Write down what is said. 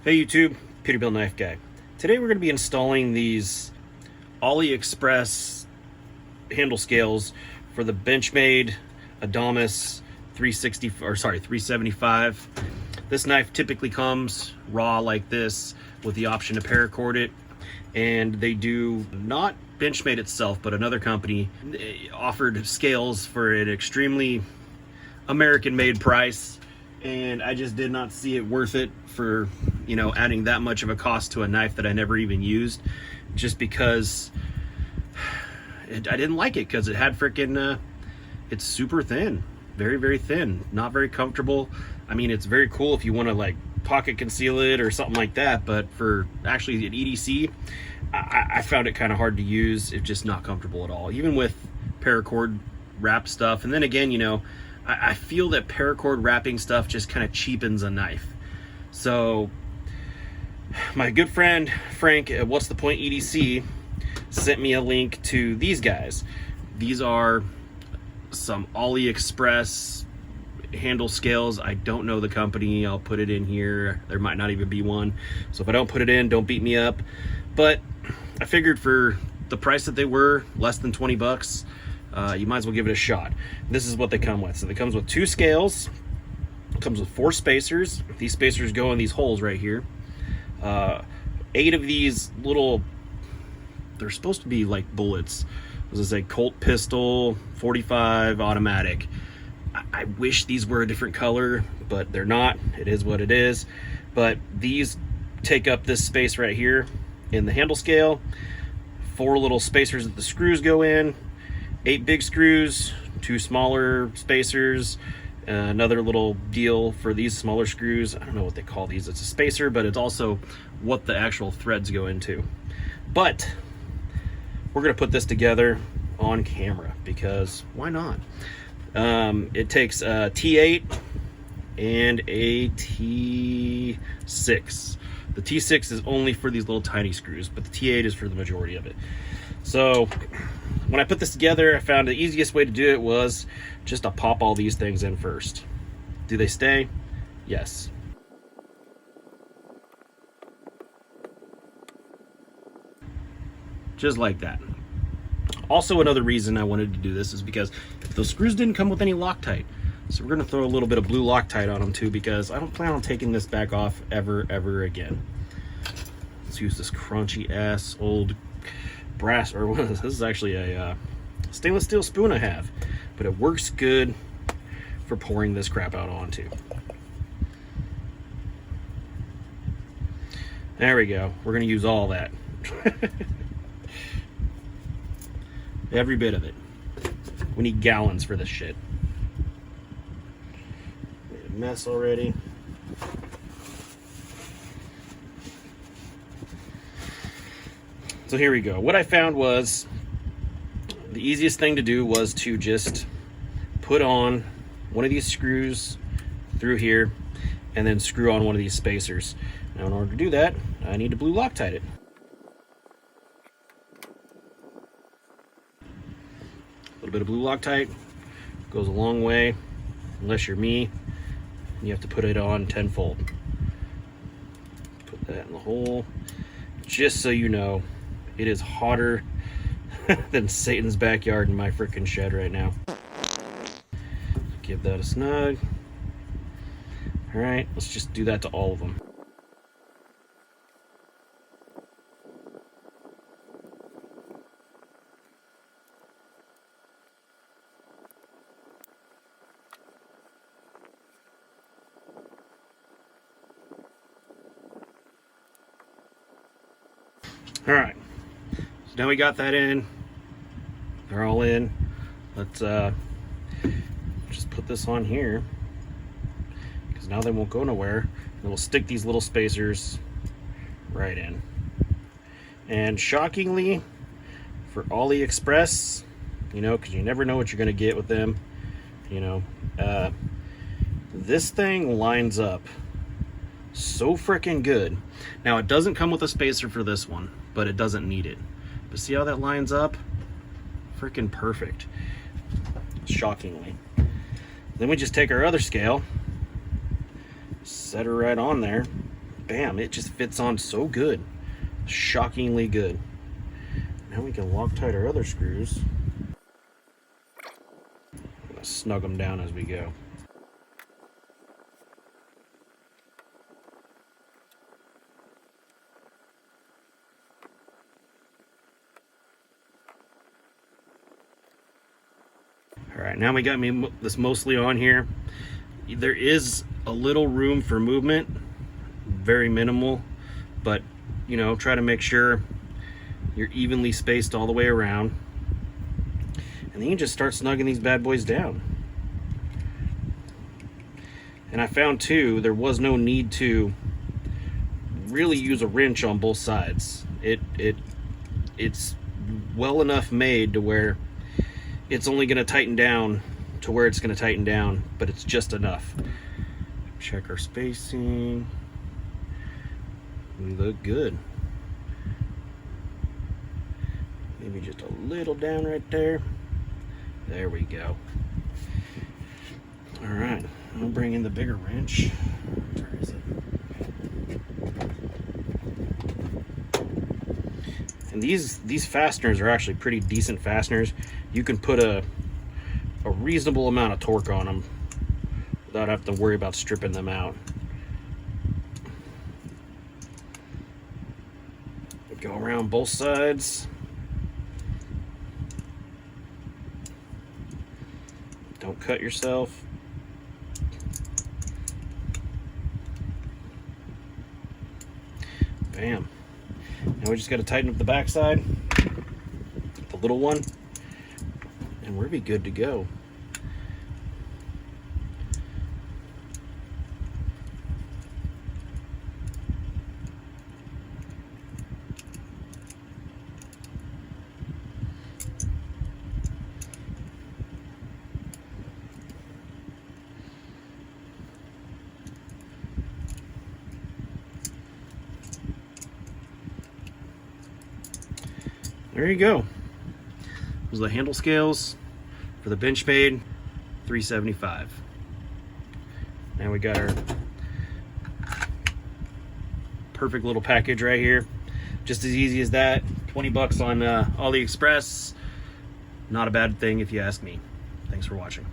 Hey YouTube, Peterbilt Knife Guy. Today we're going to be installing these Ali-express handle scales for the Benchmade Adamas 375. This knife typically comes raw like this with the option to paracord it, and they do not Benchmade itself, but another company offered scales for an extremely American-made price, and I just did not see it worth it for, you know, adding that much of a cost to a knife that I never even used, just because I didn't like it, because it had freaking it's super thin, very thin, not very comfortable. I mean, it's very cool if you want to like pocket conceal it or something like that, but for actually an EDC, I found it kind of hard to use. It's just not comfortable at all, even with paracord wrap stuff. And then again, you know, I feel that paracord wrapping stuff just kind of cheapens a knife. So my good friend Frank at What's the Point EDC sent me a link to these guys. These are some Ali-express handle scales. I don't know the company. I'll put it in here. There might not even be one, so if I don't put it in, don't beat me up. But I figured for the price that they were, less than 20 bucks, you might as well give it a shot. This is what they come with. So it comes with 2 scales. It comes with 4 spacers. These spacers go in these holes right here. 8 of these little, they're supposed to be like bullets. This is a Colt pistol 45 automatic. I wish these were a different color, but they're not. It is what it is. But these take up this space right here in the handle scale. 4 little spacers that the screws go in. 8 big screws, 2 smaller spacers, another little deal for these smaller screws. I don't know what they call these. It's a spacer, but it's also what the actual threads go into. But we're gonna put this together on camera, because why not? It takes a T8 and a T6. The T6 is only for these little tiny screws, but the T8 is for the majority of it. So when I put this together, I found the easiest way to do it was just to pop all these things in first. Do they stay? Yes. Just like that. Also, another reason I wanted to do this is because those screws didn't come with any Loctite. So we're gonna throw a little bit of blue Loctite on them too, because I don't plan on taking this back off ever again. Let's use this crunchy ass old brass, or this is actually a stainless steel spoon I have, but it works good for pouring this crap out onto. There we go. We're gonna use all that. Every bit of it. We need gallons for this shit. Made a mess already. So here we go. What I found was the easiest thing to do was to just put on one of these screws through here and then screw on one of these spacers. Now in order to do that, I need to blue Loctite it. A little bit of blue Loctite goes a long way, unless you're me and you have to put it on tenfold. Put that in the hole. Just so you know, it is hotter than Satan's backyard in my freaking shed right now. Give that a snug. All right, let's just do that to all of them. All right, so now we got that in. They're all in. Let's just put this on here, because now they won't go nowhere. And we'll stick these little spacers right in. And shockingly, for Ali-express, you know, because you never know what you're gonna get with them, you know, this thing lines up so freaking good. Now it doesn't come with a spacer for this one, but it doesn't need it. But see how that lines up? Freaking perfect. Shockingly. Then we just take our other scale, set her right on there, bam, it just fits on so good. Shockingly good. Now we can Loctite our other screws. I'm gonna snug them down as we go. All right, now we got this mostly on here. There is a little room for movement, very minimal, but you know, try to make sure you're evenly spaced all the way around. And then you just start snugging these bad boys down. And I found too, there was no need to really use a wrench on both sides. It's well enough made to where it's only going to tighten down to where it's going to tighten down, but it's just enough. Check our spacing. We look good. Maybe just a little down right there. There we go. All right, I'll bring in the bigger wrench. Where is it? And these fasteners are actually pretty decent fasteners. You can put a reasonable amount of torque on them without having to worry about stripping them out. Go around both sides. Don't cut yourself. Bam. Now we just got to tighten up the backside, the little one, and we'll be good to go. There you go. Those are the handle scales for the Benchmade 375. Now we got our perfect little package right here. Just as easy as that. 20 bucks on Ali-express. Not a bad thing if you ask me. Thanks for watching.